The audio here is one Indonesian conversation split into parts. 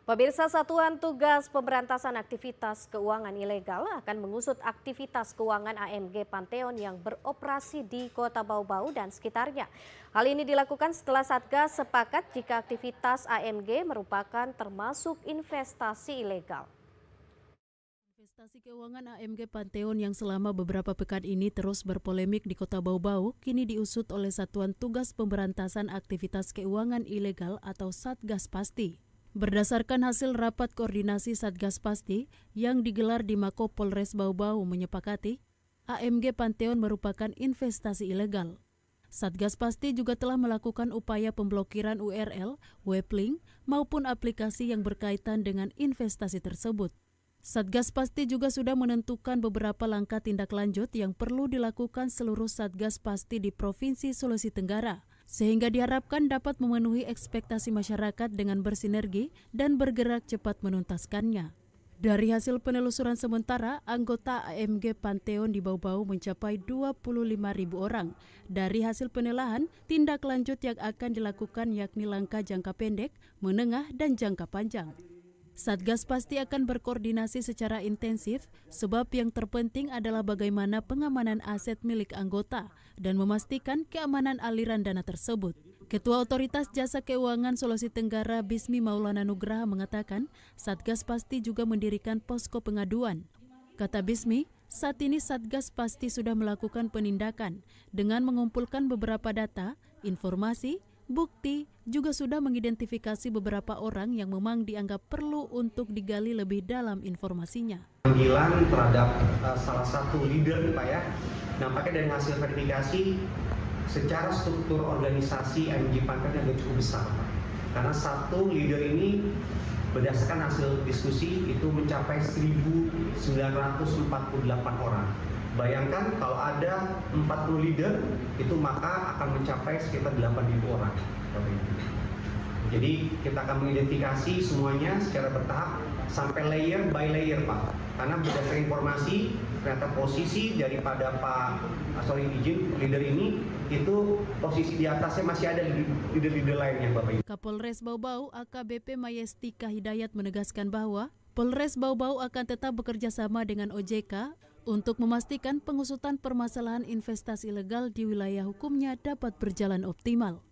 Pemirsa, Satuan Tugas Pemberantasan Aktivitas Keuangan Ilegal akan mengusut aktivitas keuangan AMG Pantheon yang beroperasi di Kota Bau-Bau dan sekitarnya. Hal ini dilakukan setelah Satgas sepakat jika aktivitas AMG merupakan termasuk investasi ilegal. Investasi keuangan AMG Pantheon yang selama beberapa pekan ini terus berpolemik di Kota Bau-Bau kini diusut oleh Satuan Tugas Pemberantasan Aktivitas Keuangan Ilegal atau Satgas Pasti. Berdasarkan hasil rapat koordinasi Satgas Pasti yang digelar di Mako Polres Bau-Bau menyepakati, AMG Pantheon merupakan investasi ilegal. Satgas Pasti juga telah melakukan upaya pemblokiran URL, web link, maupun aplikasi yang berkaitan dengan investasi tersebut. Satgas Pasti juga sudah menentukan beberapa langkah tindak lanjut yang perlu dilakukan seluruh Satgas Pasti di Provinsi Sulawesi Tenggara, sehingga diharapkan dapat memenuhi ekspektasi masyarakat dengan bersinergi dan bergerak cepat menuntaskannya. Dari hasil penelusuran sementara, anggota AMG Pantheon di Bau-Bau mencapai 25.000 orang. Dari hasil penilaian, tindak lanjut yang akan dilakukan yakni langkah jangka pendek, menengah, dan jangka panjang. Satgas Pasti akan berkoordinasi secara intensif sebab yang terpenting adalah bagaimana pengamanan aset milik anggota dan memastikan keamanan aliran dana tersebut. Ketua Otoritas Jasa Keuangan Sulawesi Tenggara Bismi Maulana Nugraha mengatakan Satgas Pasti juga mendirikan posko pengaduan. Kata Bismi, saat ini Satgas Pasti sudah melakukan penindakan dengan mengumpulkan beberapa data, informasi, bukti, juga sudah mengidentifikasi beberapa orang yang memang dianggap perlu untuk digali lebih dalam informasinya. Panggilan terhadap salah satu leader Pak ya, nampaknya dari hasil verifikasi secara struktur organisasi AMG Pantheon yang cukup besar Pak. Karena satu leader ini berdasarkan hasil diskusi itu mencapai 1.948 orang. Bayangkan kalau ada 40 leader itu maka akan mencapai sekitar 8.000 orang. Jadi kita akan mengidentifikasi semuanya secara bertahap sampai layer by layer Pak. Karena berdasarkan informasi ternyata posisi daripada leader ini itu posisi di atasnya masih ada leader-leader lainnya Bapak Ibu. Kapolres Bau-Bau AKBP Mayestika Hidayat menegaskan bahwa Polres Bau-Bau akan tetap bekerja sama dengan OJK untuk memastikan pengusutan permasalahan investasi ilegal di wilayah hukumnya dapat berjalan optimal.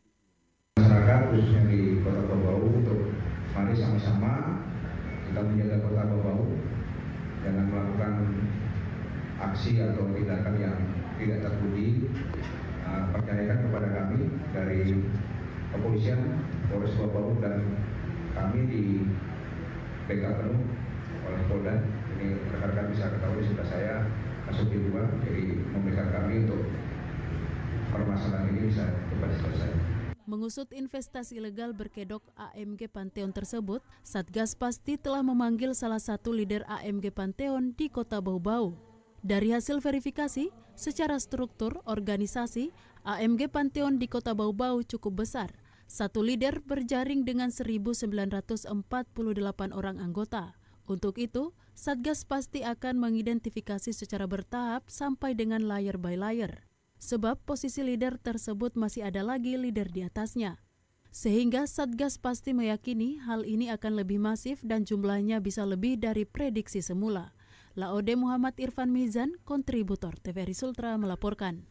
Masyarakat khususnya di Kota Bau-Bau untuk mari sama-sama kita menjaga Kota Bau-Bau jangan melakukan aksi atau tindakan yang tidak terpuji. Percayakan kepada kami dari kepolisian Polres Bau-Bau dan kami di backup penuh oleh Polda. Ini rekan-rekan bisa ketahui sudah saya masuk di luar, jadi memberikan kami untuk permasalahan ini bisa cepat selesai. Mengusut investasi ilegal berkedok AMG Pantheon tersebut, Satgas Pasti telah memanggil salah satu leader AMG Pantheon di Kota Bau-Bau. Dari hasil verifikasi, secara struktur organisasi, AMG Pantheon di Kota Bau-Bau cukup besar. Satu leader berjaring dengan 1.948 orang anggota. Untuk itu, Satgas Pasti akan mengidentifikasi secara bertahap sampai dengan layer by layer. Sebab posisi leader tersebut masih ada lagi leader di atasnya. Sehingga Satgas Pasti meyakini hal ini akan lebih masif dan jumlahnya bisa lebih dari prediksi semula. Laode Muhammad Irfan Mizan, kontributor TVRI Sultra melaporkan.